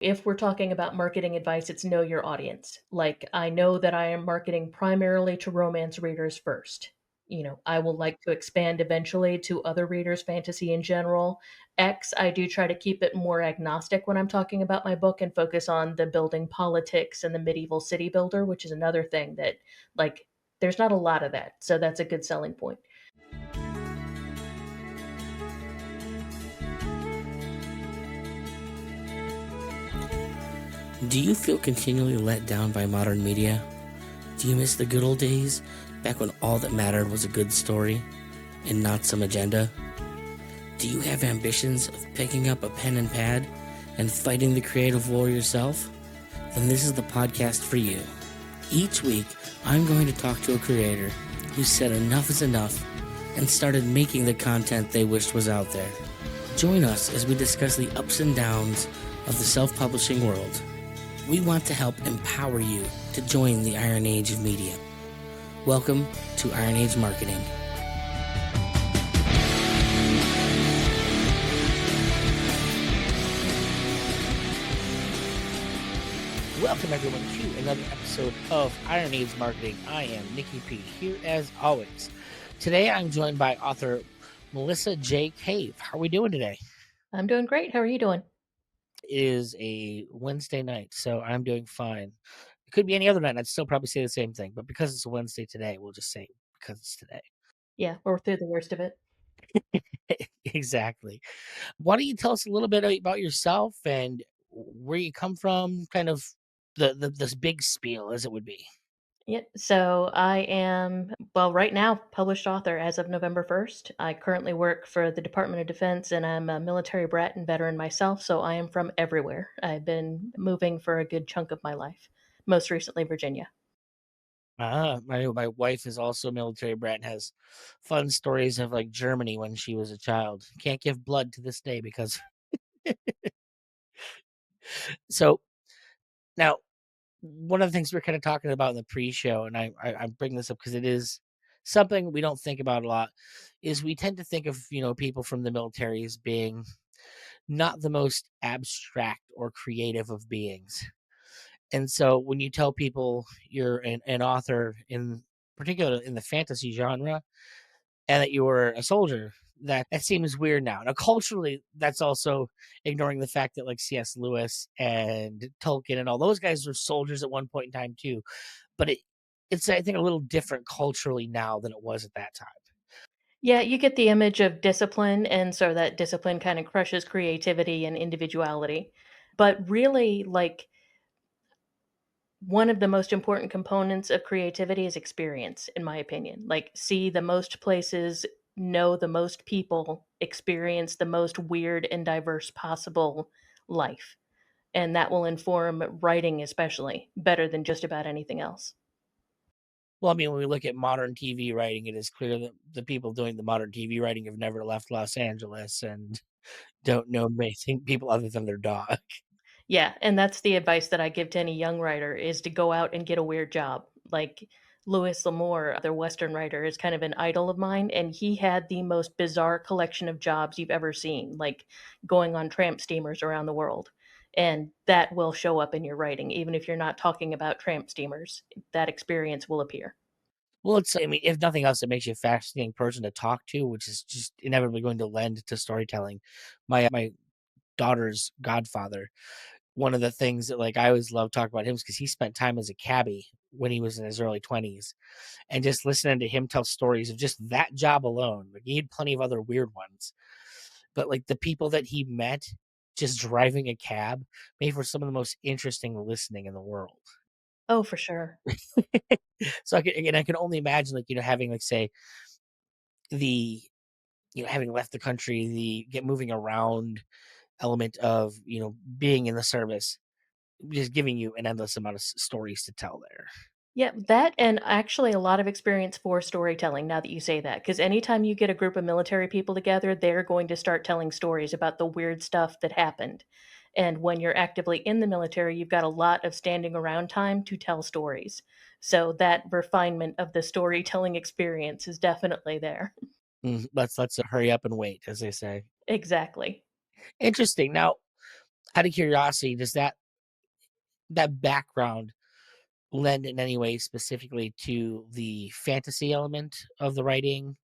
If we're talking about marketing advice, it's know your audience. Like, I know that I am marketing primarily to romance readers first. I will like to expand eventually to other readers, fantasy in general. X, I do try to keep it more agnostic when I'm talking about my book and focus on the building politics and the medieval city builder, which is another thing that, like, there's not a lot of that. So that's a good selling point. Do you feel continually let down by modern media? Do you miss the good old days, back when all that mattered was a good story and not some agenda? Do you have ambitions of picking up a pen and pad and fighting the creative war yourself? Then this is the podcast for you. Each week, I'm going to talk to a creator who said enough is enough and started making the content they wished was out there. Join us as we discuss the ups and downs of the self-publishing world. We want to help empower you to join the Iron Age of media. Welcome to Iron Age Marketing. Welcome everyone to another episode of Iron Age Marketing. I am Nicky P, here as always. Today I'm joined by author Melissa J. Cave. How are we doing today? I'm doing great. How are you doing? It is a Wednesday night, so I'm doing fine. It could be any other night, and I'd still probably say the same thing, but because it's a Wednesday today, we'll just say because it's today. Yeah, we're through the worst of it. Exactly. Why don't you tell us a little bit about yourself and where you come from, kind of this big spiel as it would be. Yeah, so I am, well, right now, published author as of November 1st. I currently work for the Department of Defense and I'm a military brat and veteran myself, so I am from everywhere. I've been moving for a good chunk of my life, most recently, Virginia. My wife is also a military brat and has fun stories of like Germany when she was a child. Can't give blood to this day because so now one of the things we're kind of talking about in the pre-show, and I bring this up because it is something we don't think about a lot, is we tend to think of people from the military as being not the most abstract or creative of beings. And so when you tell people you're an author in particular in the fantasy genre and that you were a soldier, that seems weird now. Now culturally, that's also ignoring the fact that like C.S. Lewis and Tolkien and all those guys were soldiers at one point in time too. But it's I think a little different culturally now than it was at that time. Yeah, you get the image of discipline, and so that discipline kind of crushes creativity and individuality. But really, like, one of the most important components of creativity is experience, in my opinion. Like, see the most places, know the most people, experience the most weird and diverse possible life. And that will inform writing, especially, better than just about anything else. Well, I mean, when we look at modern TV writing, it is clear that the people doing the modern TV writing have never left Los Angeles and don't know many people other than their dog. Yeah, and that's the advice that I give to any young writer is to go out and get a weird job. Like Louis L'Amour, their Western writer, is kind of an idol of mine, and he had the most bizarre collection of jobs you've ever seen, like going on tramp steamers around the world. And that will show up in your writing, even if you're not talking about tramp steamers. That experience will appear. Well, I mean, if nothing else, it makes you a fascinating person to talk to, which is just inevitably going to lend to storytelling. My daughter's godfather, one of the things that like I always love talking about him is because he spent time as a cabbie when he was in his early 20s, and just listening to him tell stories of just that job alone. Like he had plenty of other weird ones, but like the people that he met just driving a cab made for some of the most interesting listening in the world. Oh, for sure. So I can only imagine like having like say the having left the country, the get moving around element of being in the service, just giving you an endless amount of stories to tell there. Yeah, that and actually a lot of experience for storytelling now that you say that, because anytime you get a group of military people together, they're going to start telling stories about the weird stuff that happened. And when you're actively in the military, you've got a lot of standing around time to tell stories. So that refinement of the storytelling experience is definitely there. Let's hurry up and wait, as they say. Exactly. Interesting. Now, Out of curiosity, does that background lend in any way specifically to the fantasy element of the writing?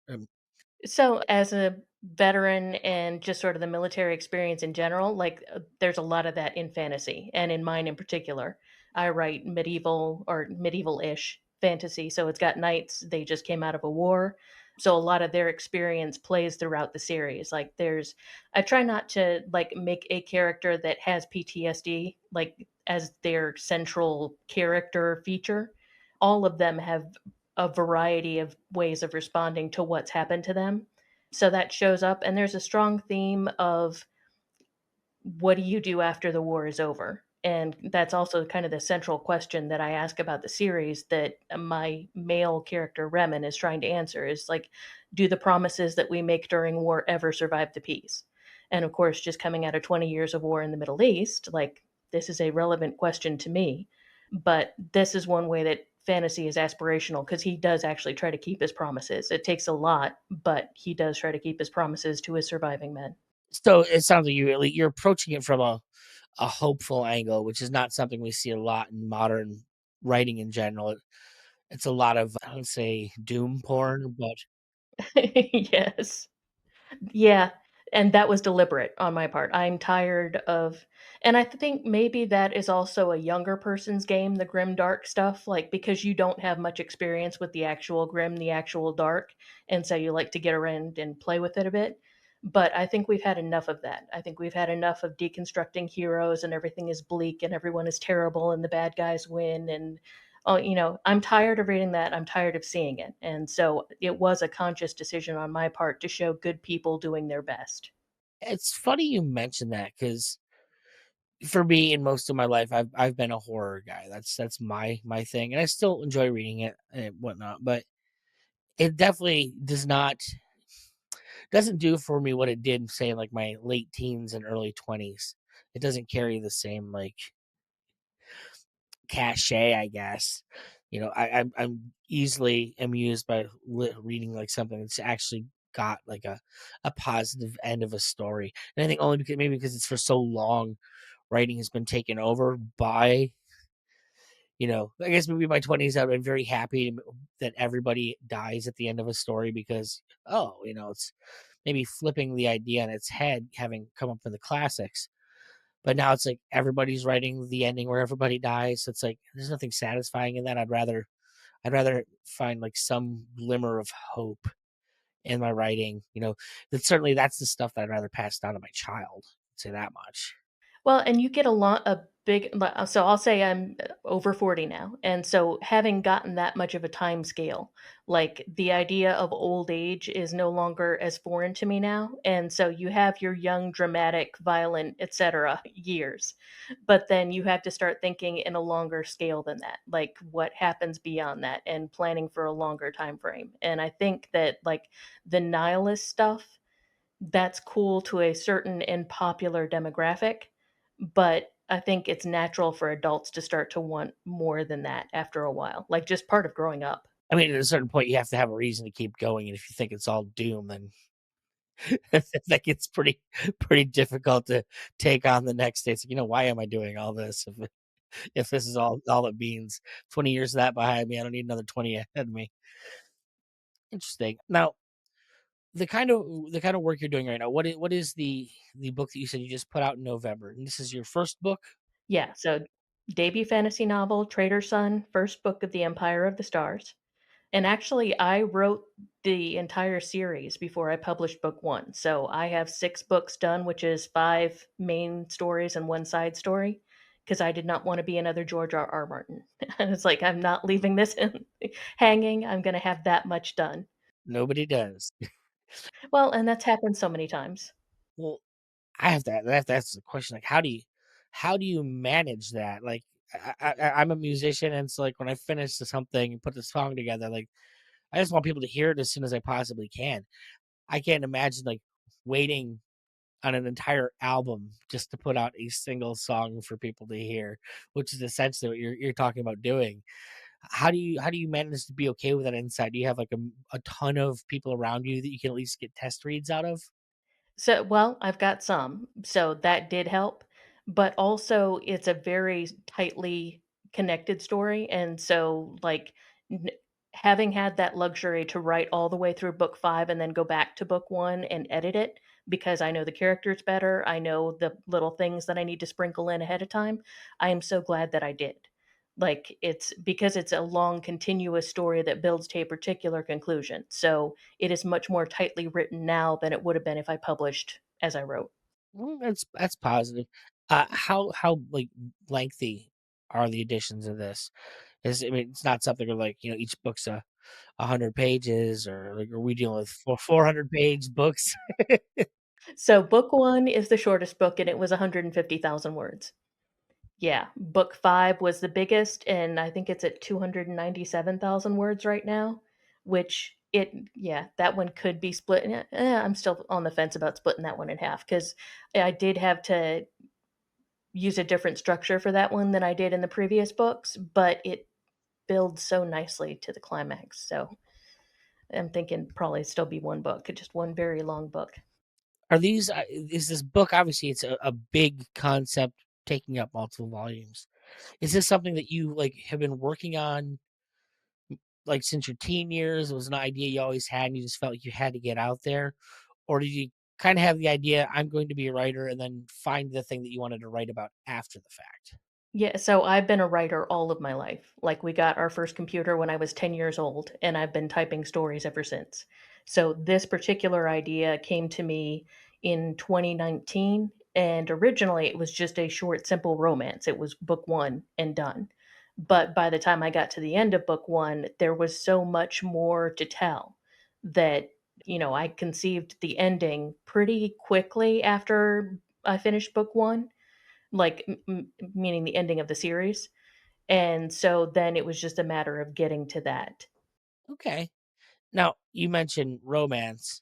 So, as a veteran and just sort of the military experience in general, like, there's a lot of that in fantasy, and in mine in particular. I write medieval or medieval-ish fantasy, so it's got knights, they just came out of a war. So a lot of their experience plays throughout the series. Like, I try not to, like, make a character that has PTSD, like, as their central character feature. All of them have a variety of ways of responding to what's happened to them. So that shows up, and there's a strong theme of what do you do after the war is over? And that's also kind of the central question that I ask about the series that my male character Remen is trying to answer is like, do the promises that we make during war ever survive the peace? And of course, just coming out of 20 years of war in the Middle East, like this is a relevant question to me. But this is one way that fantasy is aspirational because he does actually try to keep his promises. It takes a lot, but he does try to keep his promises to his surviving men. So it sounds like you're approaching it from a hopeful angle, which is not something we see a lot in modern writing in general. It's a lot of, I would say, doom porn, but Yes. Yeah, and that was deliberate on my part. I'm tired of and I think maybe that is also a younger person's game, the grim dark stuff, like, because you don't have much experience with the actual grim, the actual dark, and so you like to get around and play with it a bit. But I think we've had enough of that. I think we've had enough of deconstructing heroes and everything is bleak and everyone is terrible and the bad guys win and oh, I'm tired of reading that. I'm tired of seeing it. And so it was a conscious decision on my part to show good people doing their best. it's funny you mentioned that because for me, in most of my life, I've been a horror guy. That's my thing, and I still enjoy reading it and whatnot. But it definitely doesn't do for me what it did, say, in like my late teens and early 20s. It doesn't carry the same like cachet, I guess. I'm easily amused by reading like something that's actually got like a positive end of a story, and I think only because maybe because it's for so long, writing has been taken over by I guess maybe my 20s, I've been very happy that everybody dies at the end of a story because, oh, it's maybe flipping the idea on its head, having come up in the classics. But now it's like everybody's writing the ending where everybody dies. So it's like there's nothing satisfying in that. I'd rather find like some glimmer of hope in my writing. That's the stuff that I'd rather pass down to my child. I'd say that much. Well, and you get a big so I'll say I'm over 40 now. And so having gotten that much of a time scale, like the idea of old age is no longer as foreign to me now. And so you have your young, dramatic, violent, etc. years. But then you have to start thinking in a longer scale than that. Like what happens beyond that and planning for a longer time frame. And I think that like the nihilist stuff that's cool to a certain and popular demographic, but I think it's natural for adults to start to want more than that after a while, like, just part of growing up. I mean, at a certain point, you have to have a reason to keep going. And if you think it's all doom, then that gets pretty difficult to take on the next day. It's like, why am I doing all this if this is all it means? 20 years of that behind me, I don't need another 20 ahead of me. Interesting. Now, the kind of work you're doing right now, what is the book that you said you just put out in November? And this is your first book? Yeah, so debut fantasy novel, Traitor Son, first book of the Empire of the Stars, and actually, I wrote the entire series before I published book 1, so I have 6 books done, which is 5 main stories and 1 side story, because I did not wanna be another George R. R. Martin. And it's like, I'm not leaving this hanging, I'm gonna have that much done. Nobody does. Well, and that's happened so many times. Well, I have to ask the question, like, how do you manage that? Like, I'm a musician, and it's like when I finish something and put the song together, like I just want people to hear it as soon as I possibly can. I can't imagine like waiting on an entire album just to put out a single song for people to hear, which is essentially what you're talking about doing. How do you manage to be okay with that inside? Do you have like a ton of people around you that you can at least get test reads out of? So well, I've got some, so that did help, but also it's a very tightly connected story, and so, like, n having had that luxury to write all the way through book 5 and then go back to book 1 and edit it because I know the characters better, I know the little things that I need to sprinkle in ahead of time, I am so glad that I did. Like, it's because it's a long continuous story that builds to a particular conclusion, so it is much more tightly written now than it would have been if I published as I wrote. Well, that's positive. How like lengthy are the editions of this? Is I mean, it's not something where like each book's 100 pages, or like are we dealing with 400 page books? So book 1 is the shortest book, and it was 150,000 words. Yeah, book 5 was the biggest, and I think it's at 297,000 words right now, which it yeah, that one could be split I'm still on the fence about splitting that one in half because I did have to use a different structure for that one than I did in the previous books, but it builds so nicely to the climax, so I'm thinking probably still be one book, just one very long book. Are these is this book, obviously it's a big concept taking up multiple volumes. Is this something that you like have been working on like since your teen years? It was an idea you always had and you just felt like you had to get out there? Or did you kind of have the idea, I'm going to be a writer, and then find the thing that you wanted to write about after the fact? Yeah, so I've been a writer all of my life. Like, we got our first computer when I was 10 years old, and I've been typing stories ever since. So this particular idea came to me in 2019, and originally it was just a short, simple romance. It was book 1 and done. But by the time I got to the end of book 1, there was so much more to tell that, I conceived the ending pretty quickly after I finished book 1, like, meaning the ending of the series, and so then it was just a matter of getting to that. Okay. Now, you mentioned romance.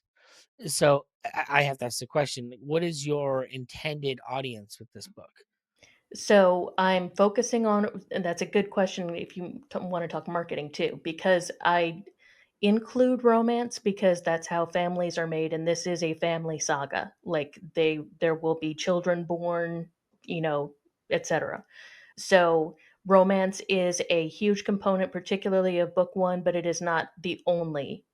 So I have to ask the question, like, what is your intended audience with this book? So I'm focusing on and that's a good question if you wanna talk marketing too, because I include romance because that's how families are made, and this is a family saga. Like, there will be children born, you know, etcetera. So, romance is a huge component, particularly of book 1, but it is not the only,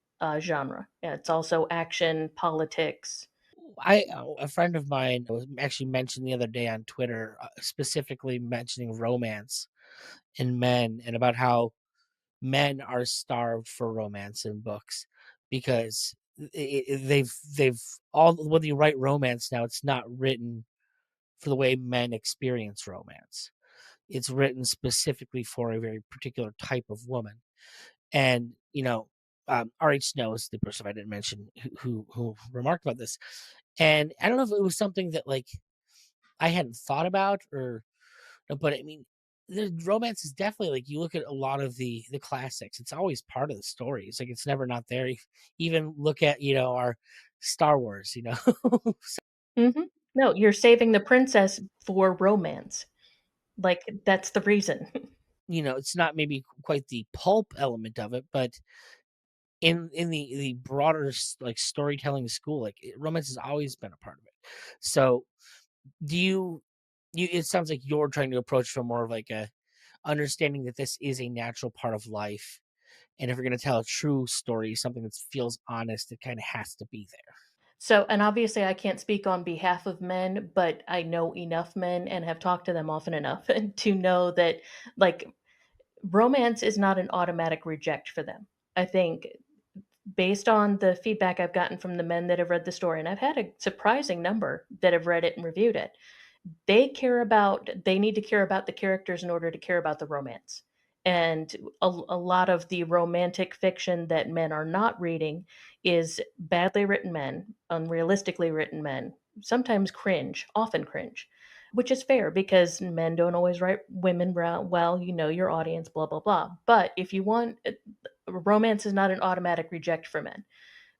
genre. Yeah, it's also action, politics. A friend of mine was actually mentioned the other day on Twitter, specifically mentioning romance in men and about how men are starved for romance in books because they've all when you write romance now, it's not written for the way men experience romance. It's written specifically for a very particular type of woman. And, RH Snow is the person I didn't mention who remarked about this. And I don't know if it was something that like I hadn't thought about, or but I mean, the romance is definitely like you look at a lot of the classics, it's always part of the story. It's like it's never not there. Even look at, our Star Wars, Mhm. No, you're saving the princess for romance. Like, that's the reason. it's not maybe quite the pulp element of it, but in the broader like storytelling school, like romance has always been a part of it. So do you it sounds like you're trying to approach from more of like a understanding that this is a natural part of life, and if you're going to tell a true story, something that feels honest, it kind of has to be there. So and obviously, I can't speak on behalf of men, but I know enough men and have talked to them often enough to know that, like, romance is not an automatic reject for them. I think based on the feedback I've gotten from the men that have read the story, and I've had a surprising number that have read it and reviewed it, they need to care about the characters in order to care about the romance. And a lot of the romantic fiction that men are not reading is badly written men, unrealistically written men, sometimes cringe, often cringe, which is fair because men don't always write women well, you know your audience, blah, blah, blah. But if you want, romance is not an automatic reject for men.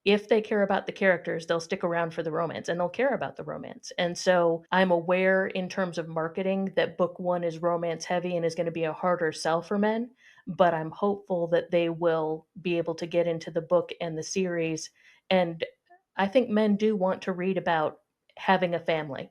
If they care about the characters, they'll stick around for the romance and they'll care about the romance. And so I'm aware in terms of marketing that book 1 is romance heavy and is going to be a harder sell for men, but I'm hopeful that they will be able to get into the book and the series. And I think men do want to read about having a family.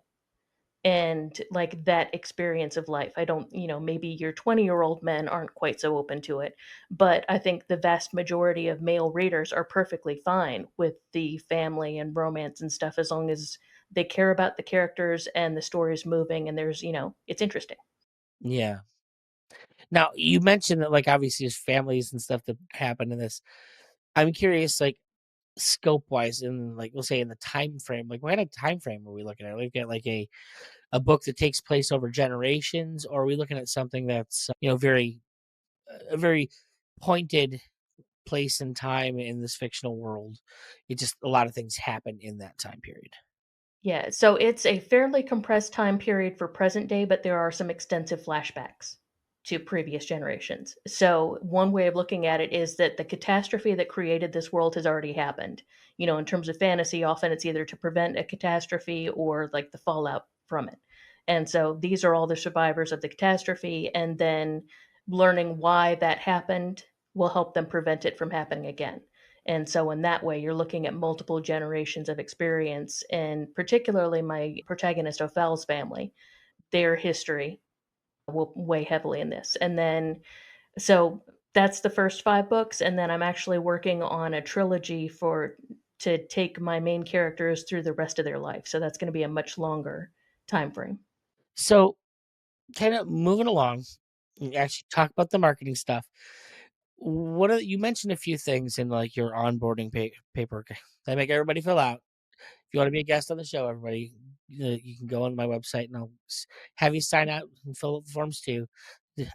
and like that experience of life. I don't, maybe your 20-year-old men aren't quite so open to it, but I think the vast majority of male readers are perfectly fine with the family and romance and stuff as long as they care about the characters and the story is moving and there's, it's interesting. Yeah. Now, you mentioned that, like, obviously, there's families and stuff that happen in this. I'm curious, like, scope-wise, in, like, we'll say in the time frame, like, what kind of time frame are we looking at? Are we looking at, like, a book that takes place over generations, or are we looking at something that's, very a very pointed place and time in this fictional world? It just a lot of things happen in that time period. Yeah, so it's a fairly compressed time period for present day, but there are some extensive flashbacks to previous generations. So, one way of looking at it is that the catastrophe that created this world has already happened. In terms of fantasy, often it's either to prevent a catastrophe or like the fallout from it. And so, these are all the survivors of the catastrophe, and then learning why that happened will help them prevent it from happening again. And so in that way, you're looking at multiple generations of experience, and particularly my protagonist Ophel's family, their history will weigh heavily in this. And then, so that's the first 5 books, and then I'm actually working on a trilogy to take my main characters through the rest of their life. So that's going to be a much longer time frame. So, kind of moving along, and actually talk about the marketing stuff. What are you mentioned a few things in, like, your onboarding paperwork that I make everybody fill out. If you wanna be a guest on the show, everybody, you can go on my website, and I'll have you sign out and fill out the forms too.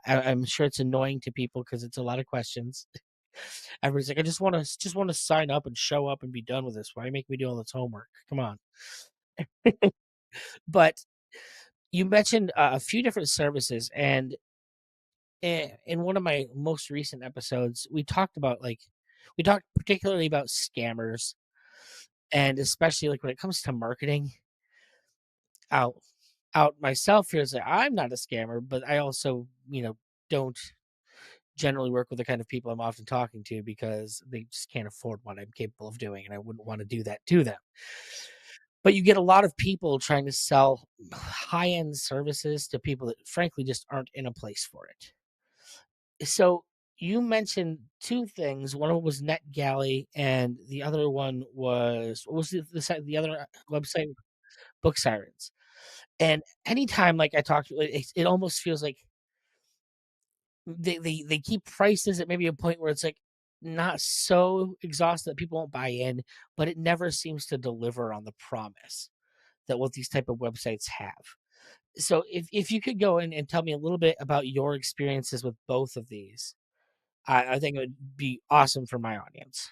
I'm sure it's annoying to people because it's a lot of questions. Everybody's like, "I just wanna sign up and show up and be done with this. Why make me do all this homework? Come on." But you mentioned a few different services, and in one of my most recent episodes, we talked particularly about scammers, and especially, like, when it comes to marketing, out out myself here as I'm not a scammer, but I also, don't generally work with the kind of people I'm often talking to because they just can't afford what I'm capable of doing, and I wouldn't wanna do that to them. But you get a lot of people trying to sell high-end services to people that frankly just aren't in a place for it. So, you mentioned 2 things. One of them was NetGalley, and the other one was what was the other website? Book Sirens. And anytime, like, I talk to it almost feels like they keep prices at maybe a point where it's, like, not so exhausted that people won't buy in, but it never seems to deliver on the promise that what these type of websites have. So if you could go in and tell me a little bit about your experiences with both of these, I think it would be awesome for my audience.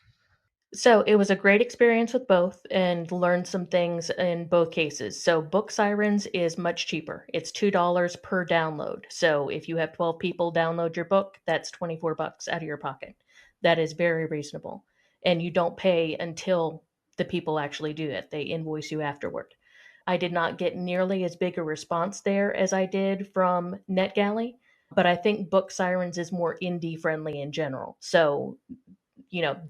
So it was a great experience with both and learned some things in both cases. So Book Sirens is much cheaper. It's $2 per download. So if you have 12 people download your book, that's 24 bucks out of your pocket. That is very reasonable. And you don't pay until the people actually do it. They invoice you afterward. I did not get nearly as big a response there as I did from NetGalley, but I think Book Sirens is more indie friendly in general. So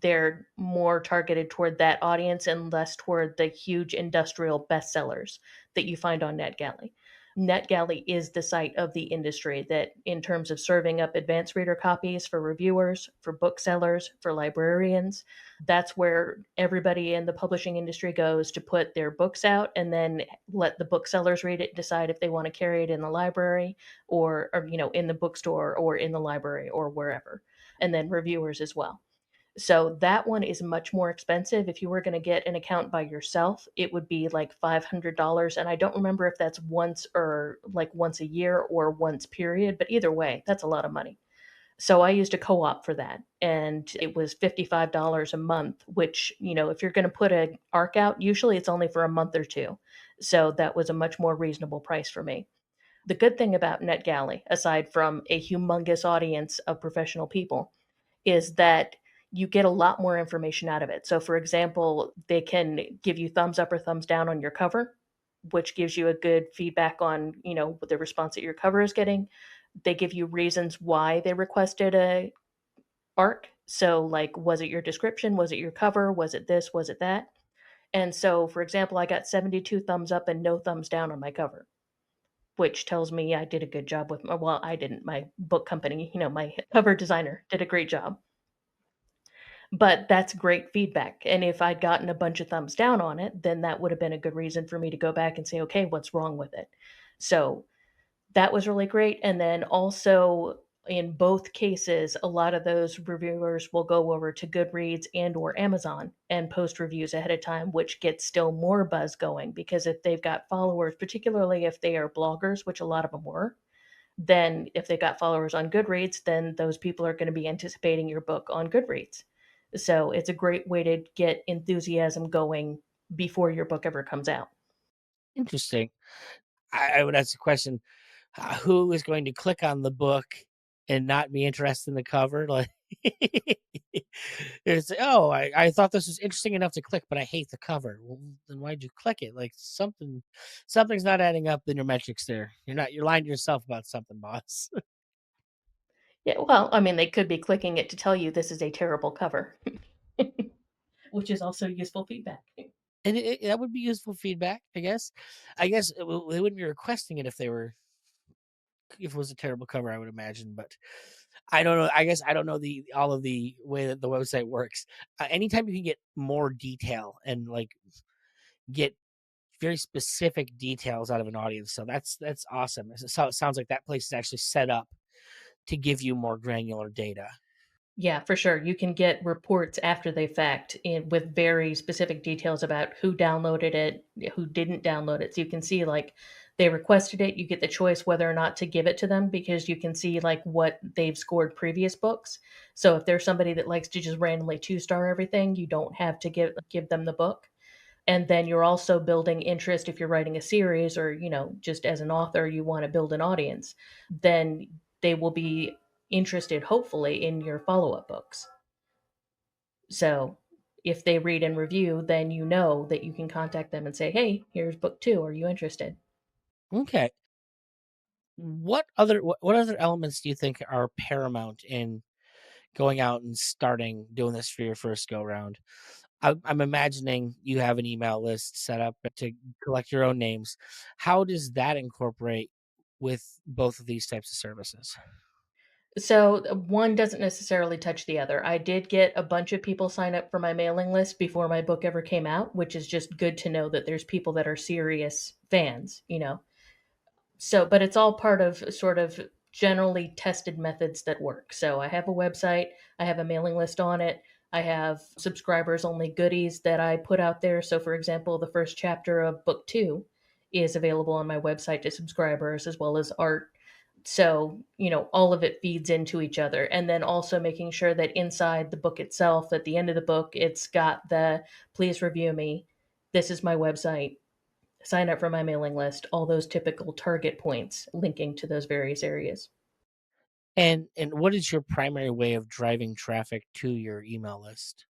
they're more targeted toward that audience and less toward the huge industrial bestsellers that you find on NetGalley. NetGalley is the site of the industry that, in terms of serving up advanced reader copies for reviewers, for booksellers, for librarians, that's where everybody in the publishing industry goes to put their books out and then let the booksellers read it, decide if they want to carry it in the library or in the bookstore or in the library or wherever, and then reviewers as well. So that one is much more expensive. If you were gonna get an account by yourself, it would be like $500, and I don't remember if that's once or like once a year or once period, but either way, that's a lot of money. So I used a co-op for that, and it was $55 a month, which, if you're gonna put an arc out, usually it's only for a month or 2. So that was a much more reasonable price for me. The good thing about NetGalley, aside from a humongous audience of professional people, is that you get a lot more information out of it. So, for example, they can give you thumbs up or thumbs down on your cover, which gives you a good feedback on, the response that your cover is getting. They give you reasons why they requested a arc. So, like, was it your description? Was it your cover? Was it this? Was it that? And so, for example, I got 72 thumbs up and no thumbs down on my cover. which tells me I did a good job with my well, I didn't, my book company, my cover designer did a great job. But that's great feedback, and if I'd gotten a bunch of thumbs down on it, then that would have been a good reason for me to go back and say, "Okay, what's wrong with it?" So, that was really great, and then also, in both cases, a lot of those reviewers will go over to Goodreads and or Amazon and post reviews ahead of time, which gets still more buzz going because if they've got followers, particularly if they are bloggers, which a lot of them were, then if they've got followers on Goodreads, then those people are gonna be anticipating your book on Goodreads. So, it's a great way to get enthusiasm going before your book ever comes out. Interesting. I would ask the question, who is going to click on the book and not be interested in the cover? Like, it's, "Oh, I thought this was interesting enough to click, but I hate the cover." Well, then why'd you click it? Like, something's not adding up in your metrics there. You're lying to yourself about something, boss. Yeah, well, I mean, they could be clicking it to tell you this is a terrible cover, which is also useful feedback. And that would be useful feedback, I guess. I guess, they wouldn't be requesting it if it was a terrible cover, I would imagine, but I don't know. I guess I don't know the all of the way that the website works. Anytime you can get more detail and like get very specific details out of an audience, so that's awesome. So it sounds like that place is actually set up to give you more granular data. Yeah, for sure. You can get reports after the fact with very specific details about who downloaded it, who didn't download it. So you can see like they requested it. You get the choice whether or not to give it to them because you can see like what they've scored previous books. So if there's somebody that likes to just randomly two-star everything, you don't have to give them the book. And then you're also building interest if you're writing a series or, just as an author, you want to build an audience, then they will be interested, hopefully, in your follow up books. So if they read and review, then you know that you can contact them and say, hey, here's book two. Are you interested? Okay. What other elements do you think are paramount in going out and starting doing this for your first go round? I'm imagining you have an email list set up to collect your own names. How does that incorporate with both of these types of services? So one doesn't necessarily touch the other. I did get a bunch of people sign up for my mailing list before my book ever came out, which is just good to know that there's people that are serious fans. So, but it's all part of sort of generally tested methods that work. So I have a website, I have a mailing list on it, I have subscribers only goodies that I put out there. So, for example, the first chapter of book two is available on my website to subscribers as well as art. So, all of it feeds into each other. And then also making sure that inside the book itself, at the end of the book, it's got the please review me. This is my website, sign up for my mailing list, all those typical target points linking to those various areas. And what is your primary way of driving traffic to your email list?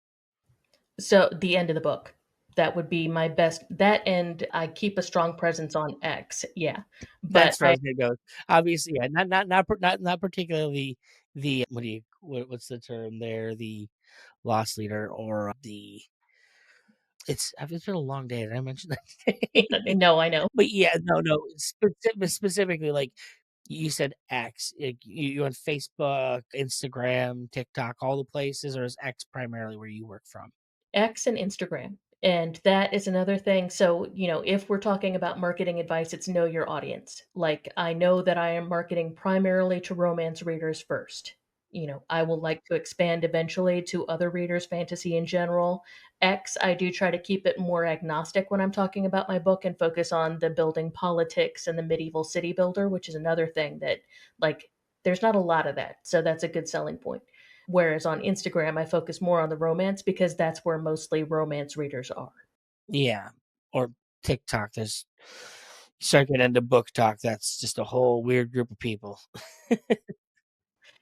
So the end of the book. That would be my best that and I keep a strong presence on X, yeah. But That's where I was gonna go. Obviously, yeah, not particularly the what's the term there? The loss leader or the it's been a long day. Did I mention that? no, I know. But yeah, no, specifically, like, you said X, you on Facebook, Instagram, TikTok, all the places, or is X primarily where you work from? X and Instagram. And that is another thing. So, if we're talking about marketing advice, it's know your audience. Like, I know that I am marketing primarily to romance readers first. I will like to expand eventually to other readers, fantasy in general. X, I do try to keep it more agnostic when I'm talking about my book and focus on the building politics and the medieval city builder, which is another thing that, like, there's not a lot of that. So that's a good selling point. Whereas on Instagram, I focus more on the romance because that's where mostly romance readers are. Yeah, or TikTok, there's you start getting into book talk, that's just a whole weird group of people.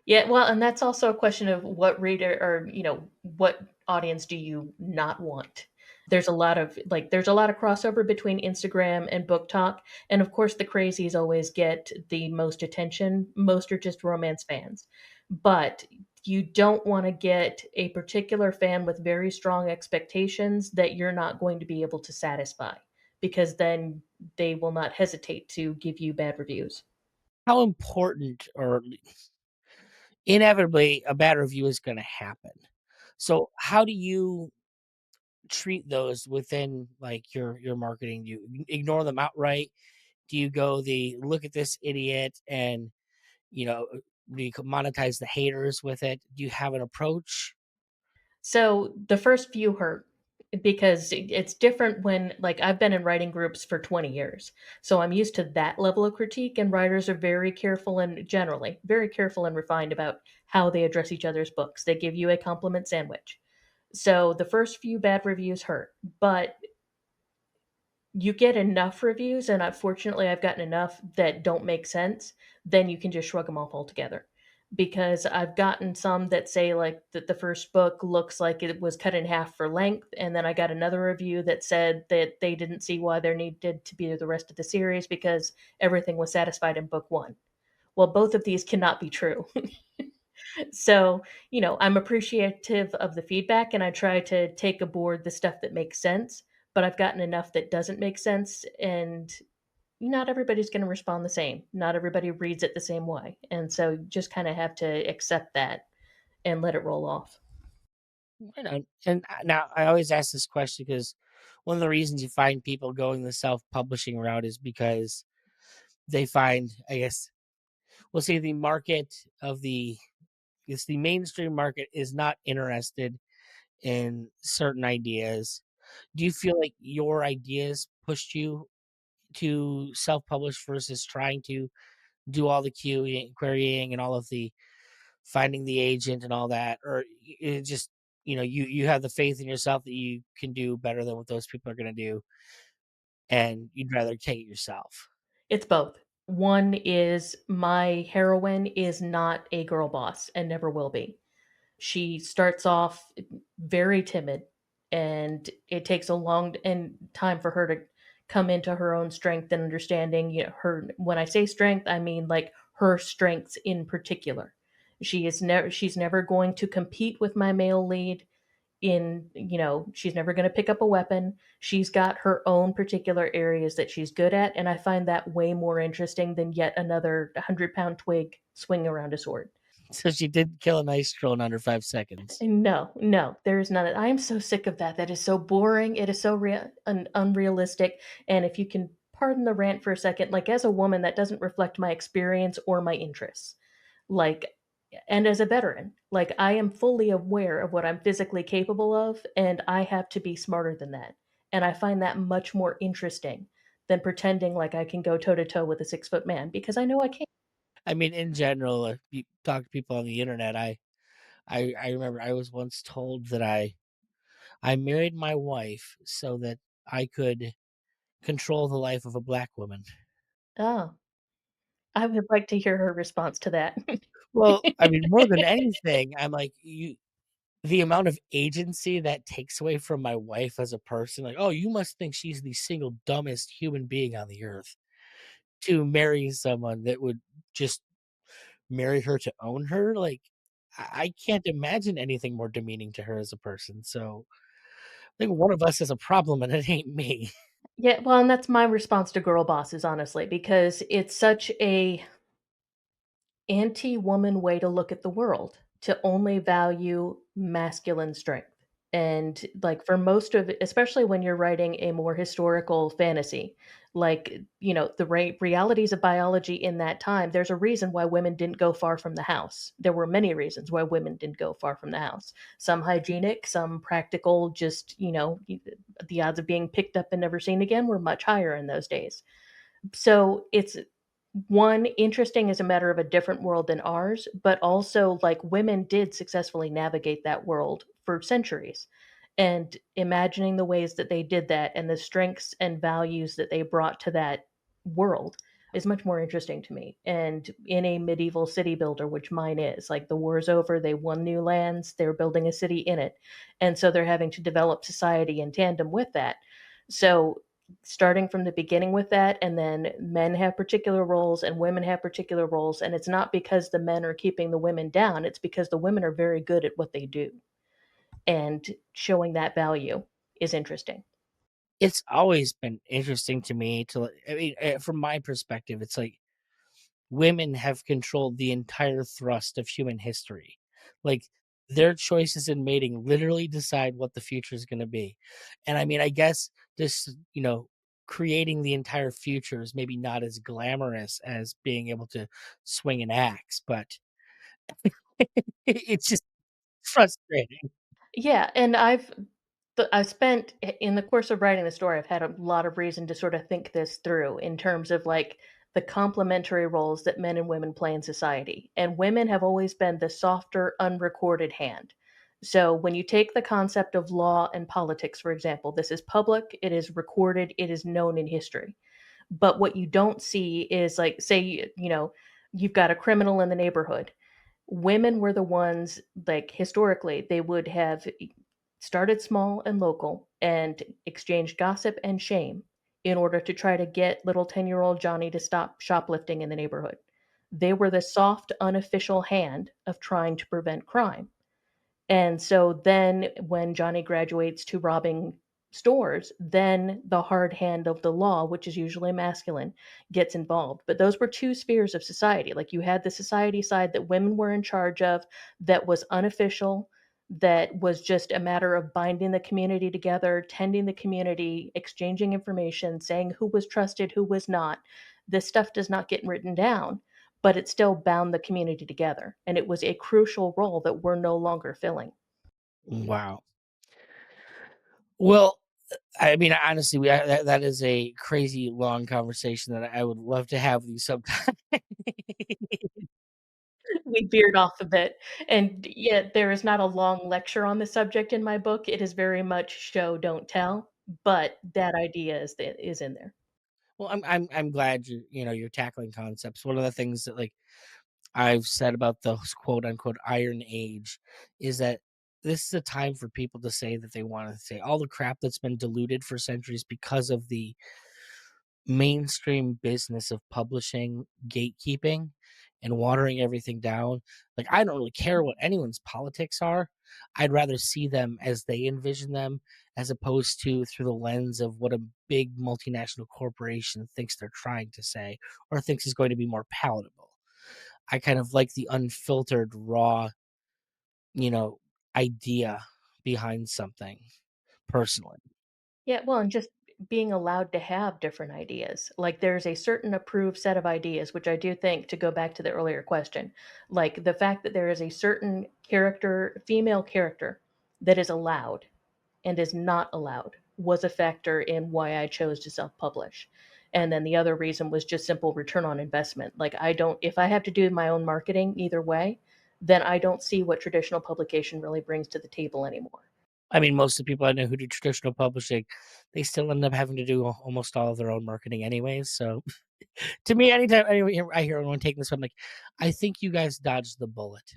Yeah, well, and that's also a question of what reader or, what audience do you not want? There's a lot of crossover between Instagram and book talk, and of course the crazies always get the most attention. Most are just romance fans. But you don't want to get a particular fan with very strong expectations that you're not going to be able to satisfy because then they will not hesitate to give you bad reviews. How important or inevitably a bad review is gonna happen. So, how do you treat those within, like, your marketing? Do you ignore them outright? Do you go the, "Look at this idiot," and, do you monetize the haters with it? Do you have an approach? So the first few hurt because it's different when, like, I've been in writing groups for 20 years. So I'm used to that level of critique, and writers are very careful and generally very careful and refined about how they address each other's books. They give you a compliment sandwich. So the first few bad reviews hurt, but you get enough reviews, and unfortunately, I've gotten enough that don't make sense, then you can just shrug them off altogether. Because I've gotten some that say, like, that the first book looks like it was cut in half for length, and then I got another review that said that they didn't see why there needed to be the rest of the series because everything was satisfied in book 1. Well, both of these cannot be true. So, I'm appreciative of the feedback and I try to take aboard the stuff that makes sense, but I've gotten enough that doesn't make sense, and not everybody's going to respond the same. Not everybody reads it the same way. And so you just kind of have to accept that and let it roll off. Right on. And now I always ask this question because one of the reasons you find people going the self-publishing route is because they find, I guess, we'll say the market of the mainstream market is not interested in certain ideas. Do you feel like your ideas pushed you to self-publish versus trying to do all the querying and all of the finding the agent and all that, or it just you have the faith in yourself that you can do better than what those people are going to do, and you'd rather take it yourself? It's both. One is my heroine is not a girl boss and never will be. She starts off very timid, and it takes a long and time for her to come into her own strength and understanding, her when I say strength, I mean, like, her strengths in particular. She's never going to compete with my male lead she's never going to pick up a weapon. She's got her own particular areas that she's good at, and I find that way more interesting than yet another 100-pound twig swinging around a sword. So she did kill a nice troll in under 5 seconds. No, no, there is none. I am so sick of that. That is so boring. It is so unrealistic. And if you can pardon the rant for a second, like, as a woman, that doesn't reflect my experience or my interests. Like, and as a veteran, like, I am fully aware of what I'm physically capable of, and I have to be smarter than that. And I find that much more interesting than pretending like I can go toe to toe with a 6 foot man because I know I can't. I mean, in general, if you talk to people on the internet, I remember I was once told that I married my wife so that I could control the life of a black woman. Oh, I would like to hear her response to that. Well, I mean, more than anything, I'm like, you the amount of agency that takes away from my wife as a person, like, "Oh, you must think she's the single dumbest human being on the earth to marry someone that would just marry her to own her." Like, I can't imagine anything more demeaning to her as a person, so I think one of us has a problem, and it ain't me. Yeah, well, and that's my response to girl bosses, honestly, because it's such a anti-woman way to look at the world, to only value masculine strength. And, like, for most of it, especially when you're writing a more historical fantasy, like, the realities of biology in that time, there's a reason why women didn't go far from the house. There were many reasons why women didn't go far from the house. Some hygienic, some practical, just, the odds of being picked up and never seen again were much higher in those days. So it's one, interesting as a matter of a different world than ours, but also, like, women did successfully navigate that world for centuries. And imagining the ways that they did that and the strengths and values that they brought to that world is much more interesting to me. And in a medieval city builder, which mine is, like, the war's over, they won new lands, they're building a city in it. And so they're having to develop society in tandem with that. So starting from the beginning with that, and then men have particular roles and women have particular roles, and it's not because the men are keeping the women down, it's because the women are very good at what they do, and showing that value is interesting. It's always been interesting to me to, I mean, from my perspective, it's like women have controlled the entire thrust of human history. Like, their choices in mating literally decide what the future is gonna be. And I mean, I guess this, creating the entire future is maybe not as glamorous as being able to swing an axe, but it's just frustrating. Yeah, and I've spent in the course of writing the story, I've had a lot of reason to sort of think this through in terms of like the complementary roles that men and women play in society. And women have always been the softer, unrecorded hand. So when you take the concept of law and politics, for example, this is public, it is recorded, it is known in history. But what you don't see is like, say, you've got a criminal in the neighborhood. Women were the ones, like historically, they would have started small and local and exchanged gossip and shame in order to try to get little 10-year-old Johnny to stop shoplifting in the neighborhood. They were the soft, unofficial hand of trying to prevent crime. And so then when Johnny graduates to robbing stores, then the hard hand of the law, which is usually masculine, gets involved. But those were two spheres of society. Like you had the society side that women were in charge of, that was unofficial, that was just a matter of binding the community together, tending the community, exchanging information, saying who was trusted, who was not. This stuff does not get written down, but it still bound the community together. And it was a crucial role that we're no longer filling. Wow. Well, I mean, honestly, that is a crazy long conversation that I would love to have with you sometime. We veered off a bit. And yet, there is not a long lecture on the subject in my book. It is very much show, don't tell. But that idea is in there. Well, I'm glad you're tackling concepts. One of the things that, like, I've said about the quote unquote Iron Age is that this is a time for people to say that they want to say all the crap that's been diluted for centuries because of the mainstream business of publishing, gatekeeping, and watering everything down. Like, I don't really care what anyone's politics are. I'd rather see them as they envision them as opposed to through the lens of what a big multinational corporation thinks they're trying to say or thinks is going to be more palatable. I kind of like the unfiltered, raw, you know, idea behind something personally. Yeah, well, and just being allowed to have different ideas. Like there's a certain approved set of ideas, which I do think, to go back to the earlier question, like the fact that there is a certain character, female character, that is allowed and is not allowed was a factor in why I chose to self publish. And then the other reason was just simple return on investment. Like, I don't, if I have to do my own marketing either way, then I don't see what traditional publication really brings to the table anymore. I mean, most of the people I know who do traditional publishing, they still end up having to do almost all of their own marketing anyways. So to me, anytime I hear anyone taking this, I'm like, I think you guys dodged the bullet.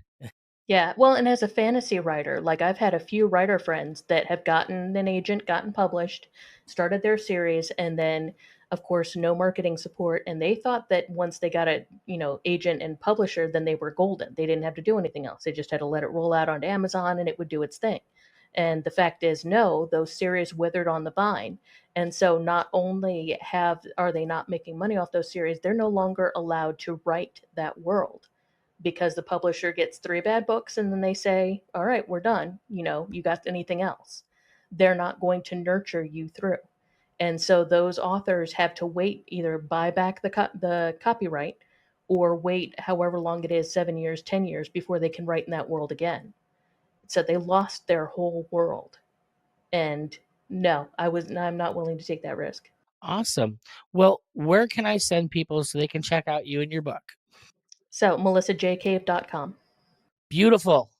Yeah, well, and as a fantasy writer, like I've had a few writer friends that have gotten an agent, gotten published, started their series, and then, of course, no marketing support. And they thought that once they got a, agent and publisher, then they were golden. They didn't have to do anything else. They just had to let it roll out onto Amazon and it would do its thing. And the fact is, no, those series withered on the vine. And so not only are they not making money off those series, they're no longer allowed to write that world because the publisher gets three bad books and then they say, all right, we're done. You got anything else? They're not going to nurture you through. And so those authors have to wait, either buy back the copyright or wait however long it is, 7 years, 10 years, before they can write in that world again. So they lost their whole world. And no, I'm not willing to take that risk. Awesome. Well, where can I send people so they can check out you and your book? So melissajcave.com. Beautiful.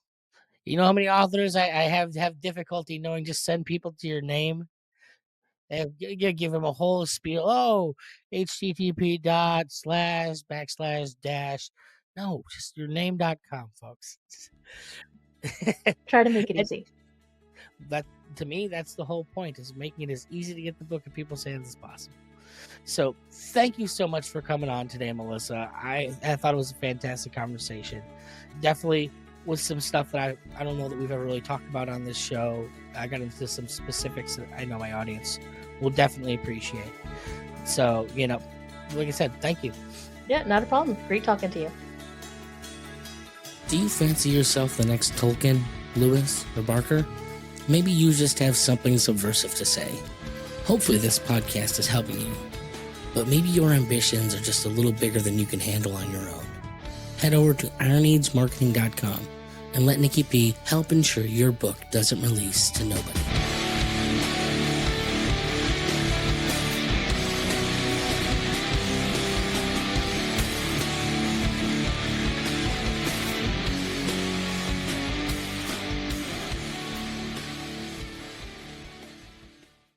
You know how many authors I have difficulty knowing just send people to your name? Give them a whole spiel. Oh, http dot slash backslash dash. No, just your name.com, folks. Try to make it And easy. that, to me, that's the whole point, is making it as easy to get the book in people's hands as possible. So thank you so much for coming on today, Melissa. I thought it was a fantastic conversation. Definitely with some stuff that I don't know that we've ever really talked about on this show. I got into some specifics that I know my audience will definitely appreciate. So, like I said, thank you. Yeah, not a problem. Great talking to you. Do you fancy yourself the next Tolkien, Lewis, or Barker? Maybe you just have something subversive to say. Hopefully this podcast is helping you. But maybe your ambitions are just a little bigger than you can handle on your own. Head over to ironeadsmarketing.com and let Nicky P help ensure your book doesn't release to nobody.